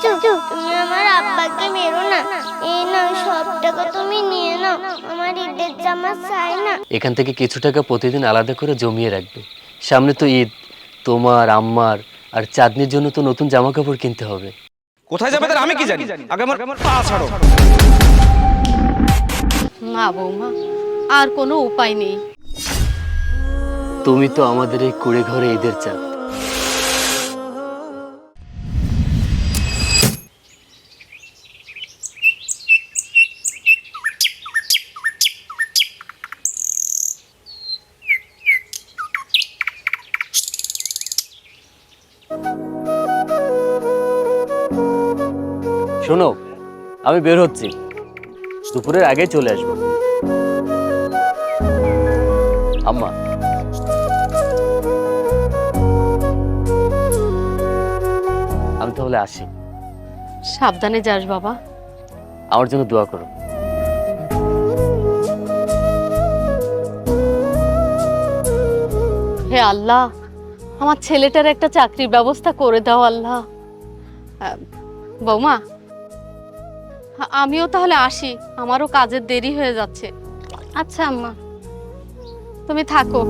তুমি আমার আব্বাকে মেরো না। এই নাও, সব টাকা তুমি নিয়ে নাও, আমার ঈদের জামা চাই না। এখান থেকে কিছু টাকা প্রতিদিন আলাদা করে জমিয়ে রাখবে। সামনে তো ঈদ, তোমার আম্মার আর চাঁদনির জন্য তো নতুন জামা কাপড় কিনতে হবে। কোথায় যাবে তার আমি কি জানি, আগে আমার পা ছাড়ো। না বৌমা, আর কোনো উপায় নেই। তুমি তো আমাদের এই কুড়ে ঘরে ঈদের চাঁদ। শোনো, আমি বের হচ্ছি, দুপুরের আগে চলে আসবো। আম্মা, আমি তাহলে আসি। সাবধানে যাস বাবা। আমার জন্য দোয়া করো। হে আল্লাহ, আমার ছেলেটার একটা চাকরির ব্যবস্থা করে দাও আল্লাহ। বৌমা, আমিও তাহলে আসি, আমারও কাজের দেরি হয়ে যাচ্ছে। আচ্ছা আম্মা, তুমি থাকো।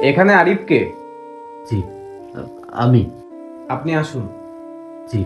এখানে আরিফকে? জি, আমি। আপনি আসুন। জি।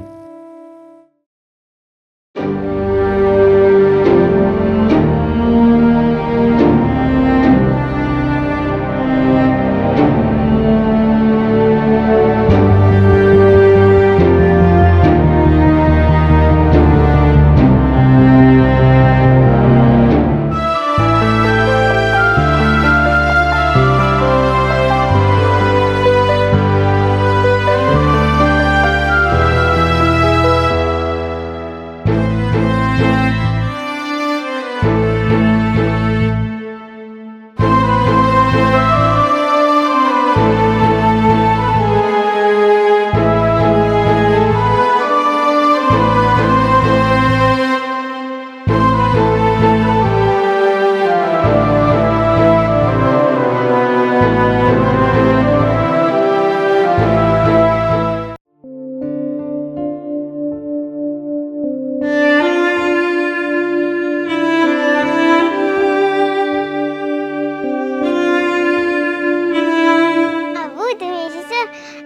আব্বু তুমি এসেছো?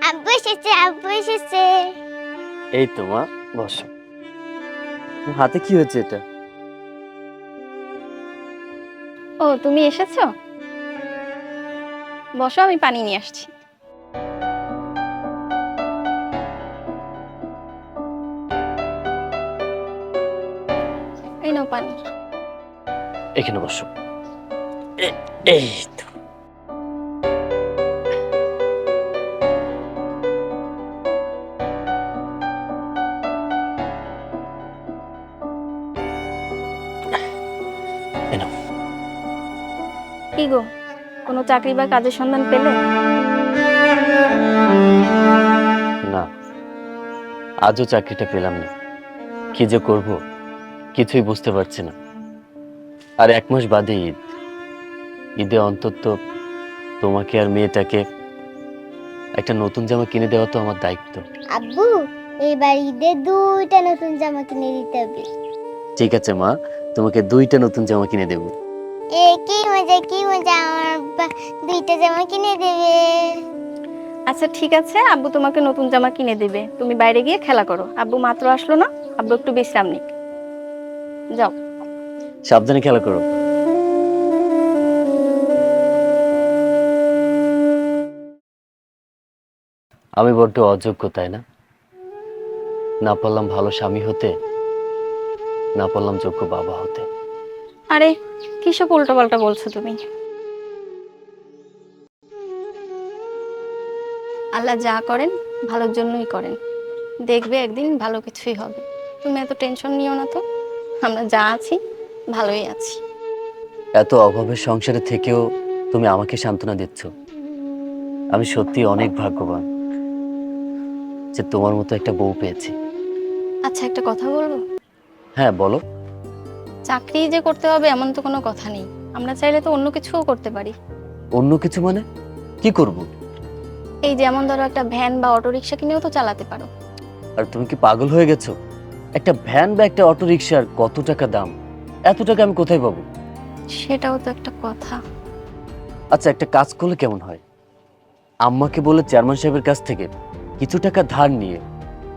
আব্বু এসেছে, আব্বু এসেছে। এই তো মা, বসো। হাতে কি হয়েছে এটা? ও তুমি এসেছো, বসো, আমি পানি নিয়ে আসছি। এই নাও পানি। এখানে বসো। এই তো। এই নাও। কি গো, কোনো চাকরি বা কাজের সন্ধান পেলে? না, আজও চাকরিটা পেলাম না। কি যে করব কিছুই বুঝতে পারছি না। আর 1 মাস বাদে ঈদ। ঈদে অন্তত তোমাকে আর মেয়েটাকে একটা নতুন জামা কিনে দেওয়া তো আমার দায়িত্ব। আব্বু, এবার ঈদে 2টা নতুন জামা কিনে দিতে হবে। ঠিক আছে মা, তোমাকে 2টা নতুন জামা কিনে দেব। কি মজা, কি মজা, আমার আব্বা 2টা জামা কিনে দেবে। আচ্ছা ঠিক আছে, আব্বু তোমাকে নতুন জামা কিনে দেবে, তুমি বাইরে গিয়ে খেলা করো। আব্বু মাত্র আসলো না, আব্বু একটু বিশ্রাম নিক, যাও। সাবধানে খেলা করো। আমি বড্ড অযোগ্য, তাই না? না পারলাম ভালো স্বামী হতে, না পারলাম যোগ্য বাবা হতে। আরে কিসব উল্টো পাল্টা বলছো তুমি? আল্লাহ যা করেন ভালোর জন্যই করেন, দেখবে একদিন ভালো কিছুই হবে। তুমি এত টেনশন নিও না তো, আমরা যা আছি ভালোই আছি। এত অভাবের সংসারে থেকেও তুমি আমাকে সান্ত্বনা দিচ্ছ। আমি সত্যি অনেক ভাগ্যবান। যে তোমার মতো একটা বউ পেয়েছি। আচ্ছা, একটা কথা বলবো? হ্যাঁ বলো। চাকরি যে করতে হবে এমন তো কোনো কথা নেই, আমরা চাইলে তো অন্য কিছুও করতে পারি। অন্য কিছু মানে কি করব? এই যেমন ধরো একটা ভ্যান বা অটো রিক্সা কিনেও তো চালাতে পারো। আর তুমি কি পাগল হয়ে গেছো? একটা ভ্যান বা একটা অটো রিকশার কত টাকা দাম? এত টাকা আমি কোথায় পাবো? সেটাও তো একটা কথা। আচ্ছা, একটা কাজ করলে কেমন হয়? আম্মাকে বলে চেয়ারম্যান সাহেবের কাছ থেকে কিছু টাকা ধার নিয়ে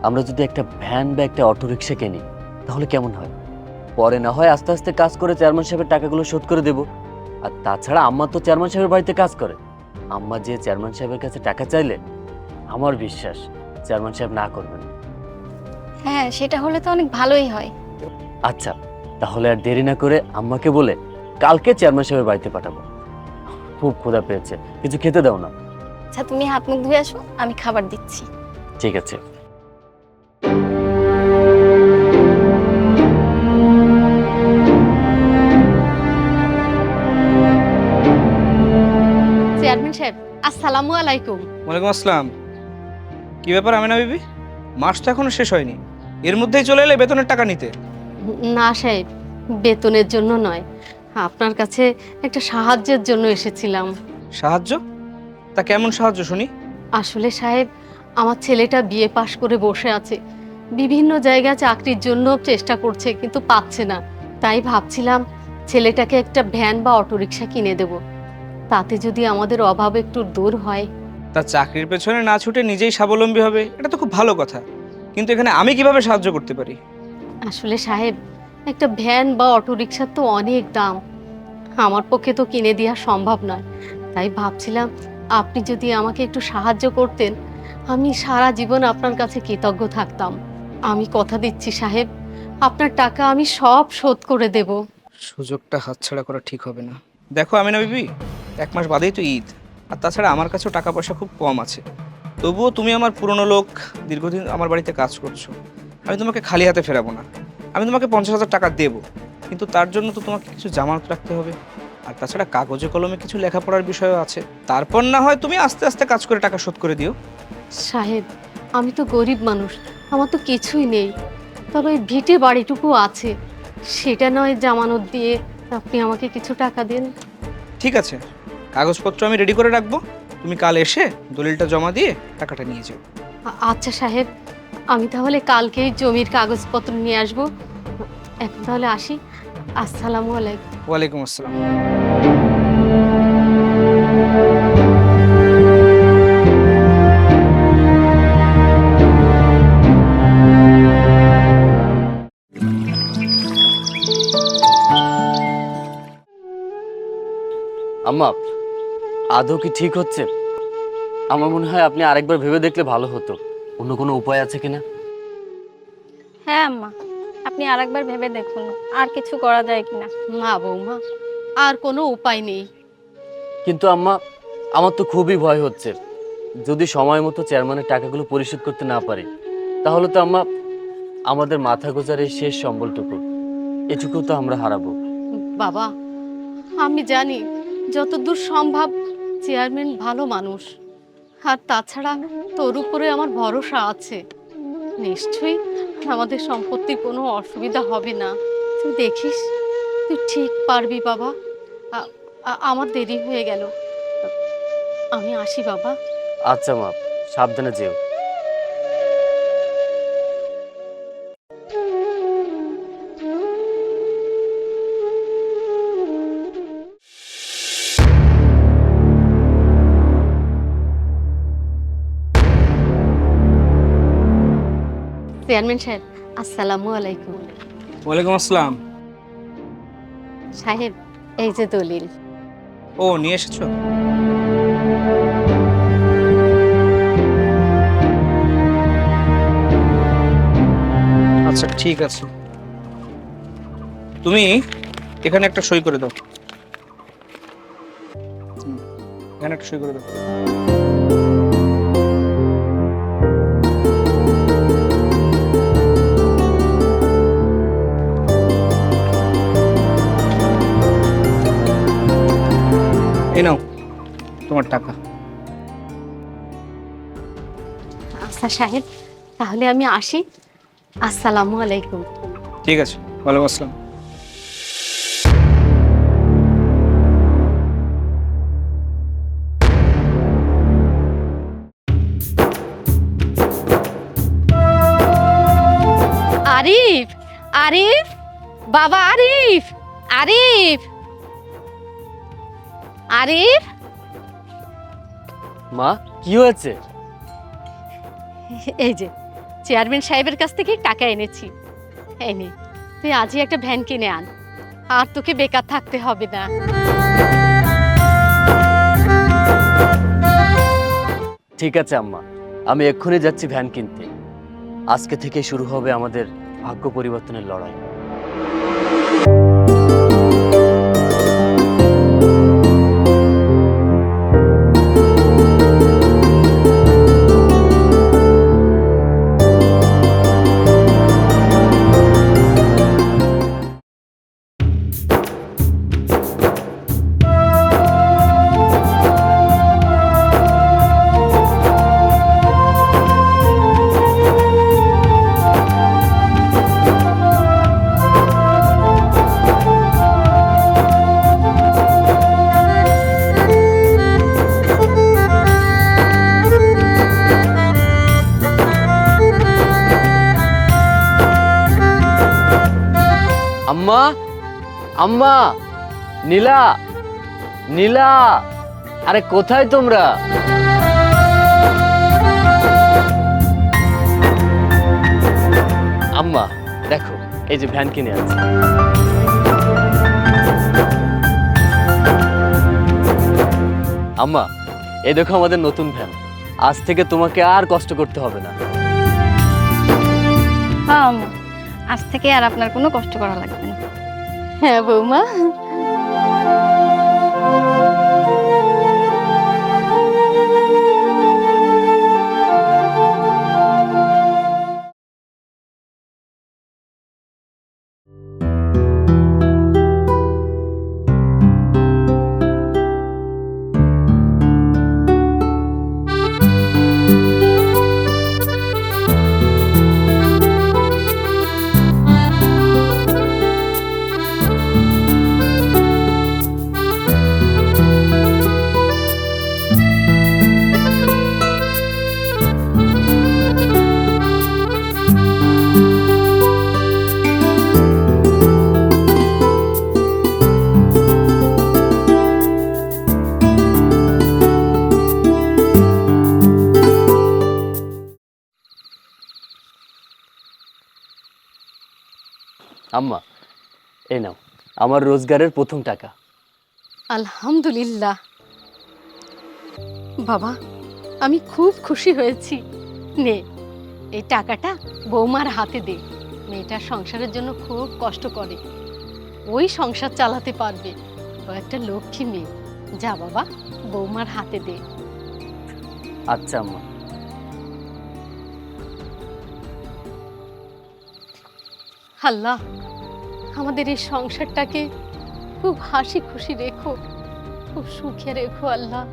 আমরা যদি একটা ভ্যান বা একটা অটো রিকশা কিনি, তাহলে কেমন হয়? পরে না হয় আস্তে আস্তে কাজ করে চেয়ারম্যান সাহেবের টাকাগুলো শোধ করে দেব। আর তাছাড়া আম্মা তো চেয়ারম্যান সাহেবের বাড়িতে কাজ করে। আম্মা যে চেয়ারম্যান সাহেবের কাছে টাকা চাইলে আমার বিশ্বাস চেয়ারম্যান সাহেব না করবেন। হ্যাঁ, সেটা হলে তো অনেক ভালোই হয়। আচ্ছা, তাহলে আর দেরি না করে আম্মাকে বলে কালকে চেয়ারম্যান সাহেবের বাড়িতে পাঠাবো। খুব ক্ষুধা পেয়েছে, কিছু খেতে দাও না। আচ্ছা, তুমি হাত মুখ ধুয়ে আসো, আমি খাবার দিচ্ছি। ঠিক আছে। চেয়ারম্যান সাহেব, আসসালামু আলাইকুম। ওয়ালাইকুম আসসালাম। কি ব্যাপার আমিনা বিবি? মাস তো এখনো শেষ হয়নি, এর মধ্যেই চলে এলে বেতনের টাকা নিতে? না সাহেব, বেতনের জন্য নয়, আপনার কাছে একটা সাহায্যের জন্য এসেছিলাম। সাহায্য? তা কেমন সাহায্য শুনি? আসলে সাহেব, আমার ছেলেটা বিএ পাশ করে বসে আছে, বিভিন্ন জায়গায় চাকরির জন্য চেষ্টা করছে কিন্তু পাচ্ছে না। তাই ভাবছিলাম ছেলেটাকে একটা ভ্যান বা অটোরিকশা কিনে দেব, তাতে যদি আমাদের অভাব একটু দূর হয়। তা চাকরির পেছনে না ছুটে নিজেই স্বাবলম্বী হবে, এটা তো খুব ভালো কথা। কিন্তু এখানে আমি কিভাবে সাহায্য করতে পারি? আসলে সাহেব, একটা ভ্যান বা অটোরিকশার তো অনেক দাম, আমার পক্ষে তো কিনে দেওয়া সম্ভব নয়। তাই ভাবছিলাম আপনি যদি আমাকে একটু সাহায্য করতেন, আমি সারা জীবন আপনার কাছে কৃতজ্ঞ থাকতাম। আমি কথা দিচ্ছি সাহেব, আপনার টাকা আমি সব শোধ করে দেব। সুযোগটা হাতছাড়া করা ঠিক হবে না। দেখো আমিনা বিবি, 1 মাস বাদেই তো ঈদ, আর তাছাড়া আমার কাছেও টাকা পয়সা খুব কম আছে। তবুও তুমি আমার পুরনো লোক, দীর্ঘদিন আমার বাড়িতে কাজ করছো, আমি তোমাকে খালি হাতে ফেরাবো না। আমি তোমাকে 50,000 টাকা দেবো, কিন্তু তার জন্য তো তোমাকে কিছু জামানত রাখতে হবে। আর তাছাড়া কাগজে কলমে কিছু লেখাপড়ার বিষয়ও আছে। তারপর না হয় তুমি আস্তে আস্তে কাজ করে টাকা শোধ করে দিও। সাহেব, আমি তো গরিব মানুষ, আমার তো কিছুই নেই, তবে ওই ভিটে বাড়িটুকু আছে, সেটা নয় জামানত দিয়ে আপনি আমাকে কিছু টাকা দিন। ঠিক আছে, কাগজপত্র আমি রেডি করে রাখবো, তুমি কাল এসে দলিলটা জমা দিয়ে টাকাটা নিয়ে যাও। আচ্ছা সাহেব, আমি তাহলে কালকেই জমির কাগজপত্র নিয়ে আসবো। এখন তাহলে আসি। আসসালামু আলাইকুম। ওয়ালাইকুম আসসালাম। আম্মা, আদৌ কি ঠিক হচ্ছে? আমার মনে হয় আপনি আরেকবার ভেবে দেখলে ভালো হতো, অন্য কোনো উপায় আছে কিনা। হ্যাঁ আম্মা, আপনি আরেকবার ভেবে দেখুন আর কিছু করা যায় কিনা। না বৌমা, আর কোনো উপায় নেই। কিন্তু আম্মা, আমার তো খুবই ভয় হচ্ছে, যদি সময় মতো চেয়ারম্যানের টাকাগুলো পরিশোধ করতে না পারি, তাহলে তো আম্মা আমাদের মাথা গোজার এই শেষ সম্বলটুকু, এটুকু তো আমরা হারাবো। বাবা, আমি জানি যতদূর সম্ভব চেয়ারম্যান ভালো মানুষ, আর তাছাড়া তোর উপরে আমার ভরসা আছে, নিশ্চয়ই আমাদের সম্পত্তির কোনো অসুবিধা হবে না। তুই দেখিস, তুই ঠিক পারবি বাবা। আমার দেরি হয়ে গেল, আমি আসি বাবা। আচ্ছা মা, সাবধানে যেও। চেয়ারম্যান সাহেব, আসসালামু আলাইকুম। ওয়ালাইকুম আসসালাম। সাহেব, এই যে দলিল। ও, নিয়ে এসেছো? আচ্ছা ঠিক আছে, তুমি এখানে একটা সই করে দাও। এখানে একটা সই করে দাও। এই নাও তোমার টাকা। আচ্ছা সাহেব, তাহলে আমি আসি। আসসালামু আলাইকুম। ঠিক আছে, ওয়ালাইকুম আসসালাম। আরিফ, আরিফ, বাবা আরিফ, আরিফ, আরিফ। মা, কি হয়েছে? এই যে চেয়ারম্যান সাহেবের কাছ থেকে টাকা এনেছি। এই নে, তুই আজই একটা ভ্যান কিনে আন, আর তোকে বেকার থাকতে হবে না। ঠিক আছে আম্মা, আমি এক্ষুনি যাচ্ছি ভ্যান কিনতে। আজকে থেকে শুরু হবে আমাদের ভাগ্য পরিবর্তনের লড়াই। আম্মা, আম্মা, নীলা, নীলা, আরে কোথায় তোমরা? আম্মা দেখো, এই যে ভ্যান কিনে আছে। আম্মা, এই দেখো আমাদের নতুন ভ্যান। আজ থেকে তোমাকে আর কষ্ট করতে হবে না। হ্যাঁ আম্মা, আজ থেকে আর আপনার কোনো কষ্ট করা লাগবে না। হ্যাঁ বৌমা। আম্মা, এই নাও আমার রোজগারের প্রথম টাকা। আলহামদুলিল্লাহ। বাবা, আমি খুব খুশি হয়েছি। নে, এই টাকাটা বৌমার হাতে দে। মেয়েটার সংসারের জন্য খুব কষ্ট করে, ওই সংসার চালাতে পারবে। ও একটা লক্ষ্মী মেয়ে। যা বাবা, বৌমার হাতে দে। আচ্ছা আম্মা। আল্লাহ, আমাদের এই সংসারটাকে খুব হাসি খুশি রেখো, খুব সুখে রেখো আল্লাহ।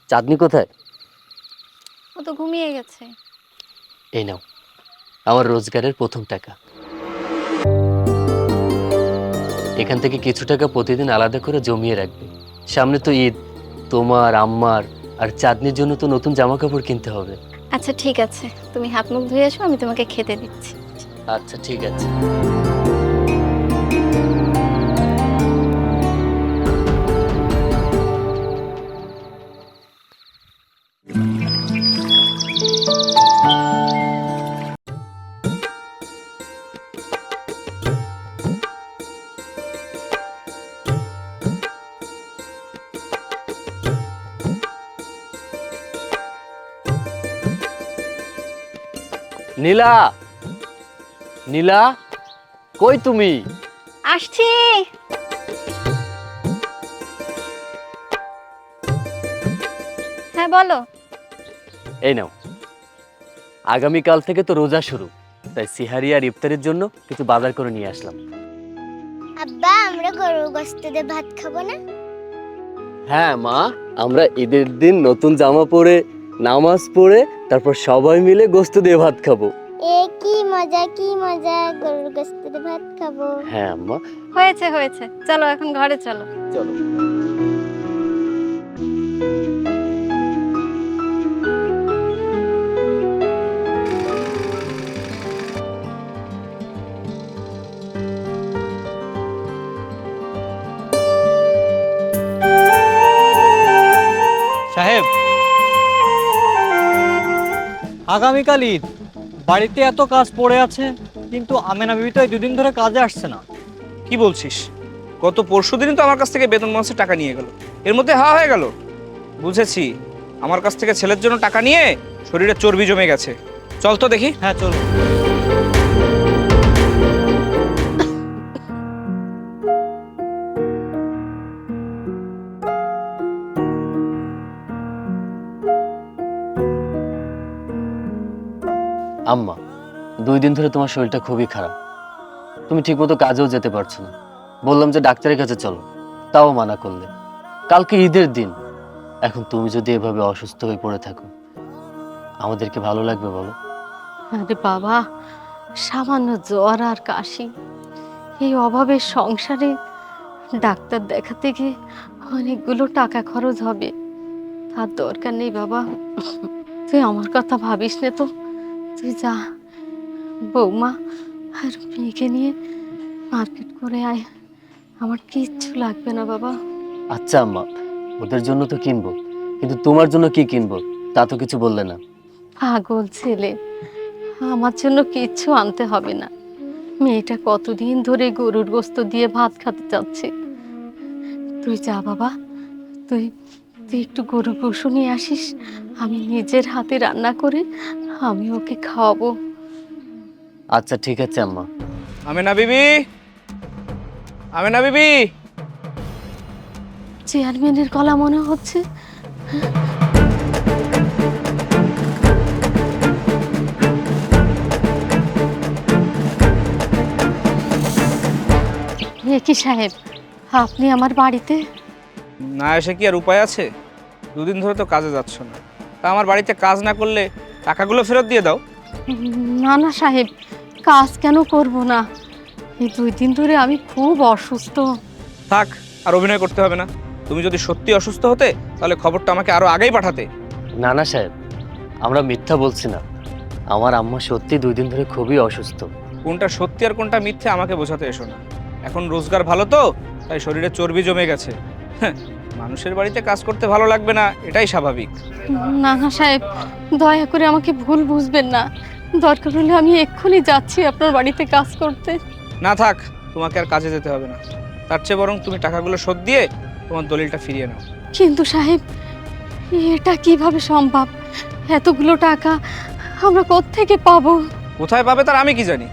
চাঁদনি কোথায়? ও তো ঘুমিয়ে গেছে। এই নাও আমার রোজগারের প্রথম টাকা। এখান থেকে কিছু টাকা প্রতিদিন আলাদা করে জমিয়ে রাখবে। সামনে তো ঈদ, তোমার, আম্মার আর চাঁদনির জন্য তো নতুন জামা কাপড় কিনতে হবে। আচ্ছা ঠিক আছে, তুমি হাত মুখ ধুয়ে এসো, আমি তোমাকে খেতে দিচ্ছি। আচ্ছা ঠিক আছে। নীলা, নীলা, কই তুমি? আসছি। হ্যাঁ বলো। এই নাও, আগামীকাল থেকে তো রোজা শুরু, তাই সিহারি আর ইফতারের জন্য কিছু বাজার করে নিয়ে আসলাম। আব্বা, আমরা গরুর গোশত দিয়ে ভাত খাবো না? হ্যাঁ মা, আমরা ঈদের দিন নতুন জামা পরে নামাজ পড়ে তারপর সবাই মিলে গোস্ত দিয়ে ভাত খাবো। এ কি মজা কি মজা, গরুর গোস্তের ভাত খাবো। হ্যাঁ আম্মা, হয়েছে হয়েছে, চলো এখন ঘরে চলো। চলো। সাহেব, আগামীকাল ঈদ, বাড়িতে এত কাজ পড়ে আছে, কিন্তু আমেনা বিবি তো এই দুদিন ধরে কাজে আসছে না। কি বলছিস? গত পরশুদিনই তো আমার কাছ থেকে বেতন মাসে টাকা নিয়ে গেল, এর মধ্যে হয়ে গেল। বুঝেছি, আমার কাছ থেকে ছেলের জন্য টাকা নিয়ে শরীরে চর্বি জমে গেছে। চল তো দেখি। হ্যাঁ চলো। আম্মা, 2 দিন ধরে তোমার শরীরটা খুবই খারাপ, তুমি ঠিকমতো কাজেও যেতে পারছো না। বললাম যে ডাক্তারের কাছে চলো, তাও মানা করলে। কালকে ঈদের দিন, এখন তুমি যদি এভাবে অসুস্থ হয়ে পড়ে থাকো, আমাদেরকে ভালো লাগবে বলো? আরে বাবা, সামান্য জ্বর আর কাশি, এই অভাবের সংসারে ডাক্তার দেখাতে গিয়ে অনেকগুলো টাকা খরচ হবে। তার দরকার নেই বাবা, তুই আমার কথা ভাবিস না তো। তুই যা, বৌমা আর মেয়েকে নিয়ে মার্কেট করে আয়, আমার কিচ্ছু লাগবে না বাবা। আচ্ছা আম্মা, ওদের জন্য তো কিনবো, কিন্তু তোমার জন্য কি কিনবো তা তো কিছু বললে না। পাগল ছেলে, আমার জন্য কিচ্ছু আনতে হবে না। মেয়েটা কতদিন ধরে গরুর গোস্ত দিয়ে ভাত খেতে চাচ্ছে। তুই যা বাবা, তুই তুই একটু গরুর গোশত নিয়ে আসিস, আমি নিজের হাতে রান্না করে আমি ওকে খাওয়াবো। আচ্ছা ঠিক আছে আম্মা। আমেনা বিবি, আমেনা বিবি। চেয়ারম্যানের গলা মনে হচ্ছে। এ কি সাহেব, আপনি আমার বাড়িতে? না এসে কি আর উপায় আছে? 2 দিন ধরে তো কাজে যাচ্ছ না, তা আমার বাড়িতে কাজ না করলে টাকাগুলো ফেরত দিয়ে দাও। না না সাহেব, কাজ কেন করব না? এই 2 দিন ধরে আমি খুব অসুস্থ। থাক, আর অভিনয় করতে হবে না। তুমি যদি সত্যি অসুস্থ হতে তাহলে খবরটা আমাকে আরো আগেই পাঠাতে। না না সাহেব, আমরা মিথ্যা বলছি না। আমার আম্মা সত্যি 2 দিন ধরে খুবই অসুস্থ। কোনটা সত্যি আর কোনটা মিথ্যে আমাকে বোঝাতে এসো না। এখন রোজগার ভালো তো, তাই শরীরে চর্বি জমে গেছে। হ্যাঁ, মানুষের বাড়িতে কাজ করতে ভালো লাগবে না, এটাই স্বাভাবিক। না না সাহেব, দয়া করে আমাকে ভুল বুঝবেন না। দরকার হলে আমি এক্ষুনি যাচ্ছি আপনার বাড়িতে কাজ করতে। না থাক, তোমাকে আর কাজে যেতে হবে না। তার চেয়ে বরং তুমি টাকাগুলো শোধ দিয়ে তোমার দলিলটা ফিরিয়ে নাও। কিন্তু সাহেব, এটা কিভাবে সম্ভব? এতগুলো টাকা আমরা কোত্থেকে পাবো? কোথায় পাবে তার আমি কি জানি।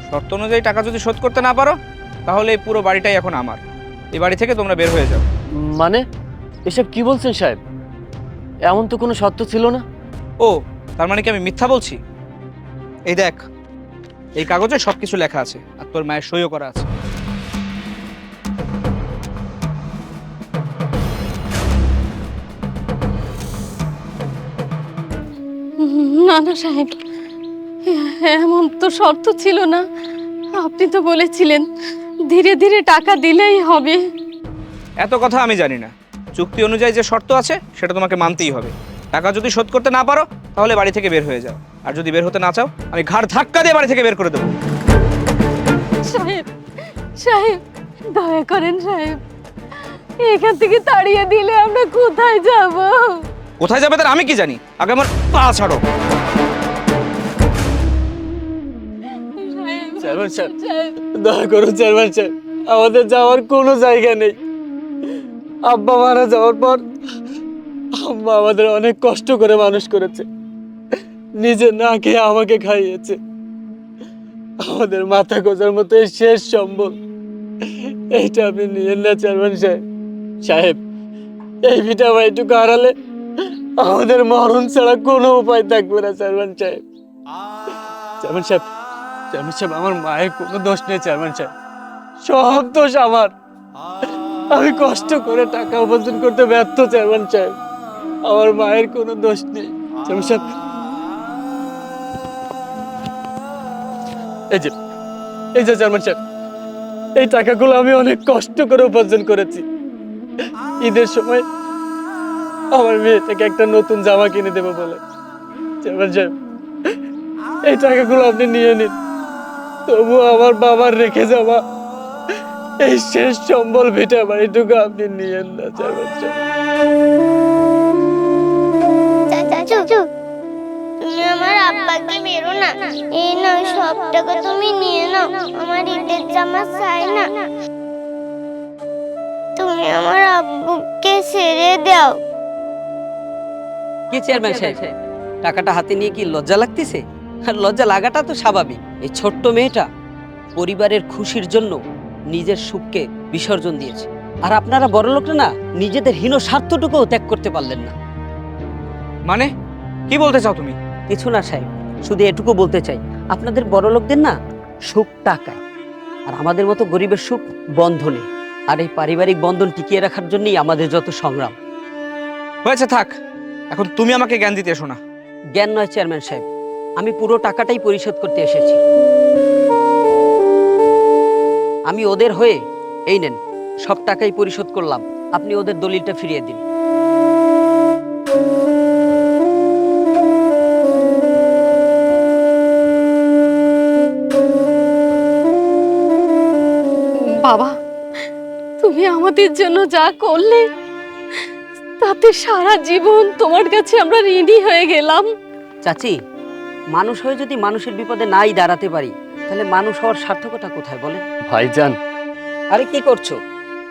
শর্ত অনুযায়ী টাকা যদি শোধ করতে না পারো, তাহলে এই পুরো বাড়িটাই এখন আমার। এই বাড়ি থেকে তোমরা বের হয়ে যাও। মানে এসব কি বলছেন সাহেব? এমন তো কোনো শর্ত ছিল না। ও, তার মানে কি আমি মিথ্যা বলছি? এই দেখ, এই কাগজে সবকিছু লেখা আছে, আর তোর মায়ের সইও করা আছে। না না সাহেব, এমন তো শর্ত ছিল না। আপনি তো বলেছিলেন ধীরে ধীরে টাকা দিলেই হবে। এত কথা আমি জানি না। চুক্তি অনুযায়ী যে শর্ত আছে সেটা তোমাকে মানতেই হবে। টাকা যদি শোধ করতে না পারো তাহলে বাড়ি থেকে বের হয়ে যাও, আর যদি বের হতে না চাও আমি ঘাড় ধাক্কা দিয়ে বাড়ি থেকে বের করে দেবো। সাহেব, সাহেব, দয়া করেন সাহেব, এখান থেকে তাড়িয়ে দিলে আমরা কোথায় যাব? কোথায় যাবে তার আমি কি জানি, আগে আমার পা ছাড়ো। চেয়ারম্যান সাহেব, দয়া করুন চেয়ারম্যান সাহেব, আমাদের যাওয়ার কোনো জায়গা নেই। আব্বা মারা যাওয়ার পর আম্মা আমাদের অনেক কষ্ট করে মানুষ করেছে, নিজে না খেয়ে আমাকে খাইয়েছে। আমাদের মাথা গোজার মতো এই শেষ সম্বল, এইটা আপনি নিয়েন না চেয়ারম্যান সাহেব। সাহেব, এই ভিটা বাড়িটুকু হারালে আমাদের মরণ ছাড়া কোনো উপায় থাকবে না চেয়ারম্যান সাহেব। চেয়ারম্যান সাহেব, চেয়ারম্যান সাহেব, আমার মায়ের কোনো দোষ নেই চেয়ারম্যান সাহেব, সব দোষ আমার। আমি কষ্ট করে টাকা উপার্জন করতে ব্যর্থ চেয়ারম্যান সাহেব। আমার মায়ের কোনো দোষ নেই চেয়ারম্যান সাহেব। এই যে চেয়ারম্যান সাহেব, এই টাকাগুলো আমি অনেক কষ্ট করে উপার্জন করেছি। ঈদের সময় আমার মেয়েটাকে একটা নতুন জামা কিনে দেবো বলে। চেয়ারম্যান সাহেব, এই টাকাগুলো আপনি নিয়ে নিন, তবুও আমার বাবার রেখে যাওয়া এই শেষ সম্বল ভিটা বাড়িটুকু আপনি নিয়েন না চেয়ারম্যান সাহেব। চাচু, তুমি আমার আব্বাকে মেরো না। এই নাও সব টাকা তুমি নিয়ে নাও, আমার ঈদের জামা চাই না। তুমি আমার আব্বুকে ছেড়ে দাও। কি চেয়ারম্যান সাহেব, টাকাটা হাতে নিয়ে কি লজ্জা লাগতেছে? আর লজ্জা লাগাটা তো স্বাভাবিক। এই ছোট্ট মেয়েটা পরিবারের খুশির জন্য নিজের সুখকে বিসর্জন দিয়েছে, আর আপনারা বড়লোকরা না নিজেদের হীন স্বার্থটুকুও ত্যাগ করতে পারলেন না। মানে কি বলতে চাও তুমি? কিছু না সাহেব, শুধু এটুকু বলতে চাই, আপনাদের বড়লোকদের না সুখ টাকায়, আর আমাদের মতো গরিবের সুখ বন্ধনে। আর এই পারিবারিক বন্ধন টিকিয়ে রাখার জন্যই আমাদের যত সংগ্রাম। হয়েছে, থাক। এখন তুমি আমাকে জ্ঞান দিতে এসো না। জ্ঞান নয় চেয়ারম্যান সাহেব, আমি পুরো টাকাটাই পরিশোধ করতে এসেছি। আমি ওদের হয়ে এই নেন সব টাকাই পরিশোধ করলাম, আপনি ওদের দলিলটা ফিরিয়ে দিন। বাবা, তুমি আমাদের জন্য যা করলে তাতে সারা জীবন তোমার কাছে আমরা ঋণী হয়ে গেলাম। চাচি, মানুষ হয়ে যদি মানুষের বিপদে নাই দাঁড়াতে পারি, তাহলে মানুষ হওয়ার সার্থকতা কোথায় বলেন? ভাইজান, আরে কি করছো?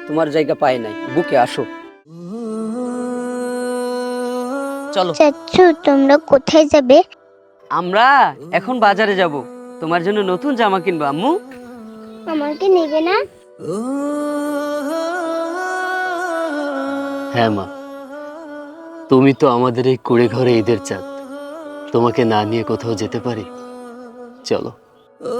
তোমার জায়গা পায় নাই, বুকে আসো। চলো। চাচু, তোমরা কোথায় যাবে? আমরা এখন বাজারে যাব, তোমার জন্য নতুন জামা কিনবো আম্মু। আমাকে নেবে না? হ্যাঁ মা, তুমি তো আমাদের এই কুড়ে ঘরে ঈদের চাঁদ, তোমাকে না নিয়ে কোথাও যেতে পারি? চলো। ও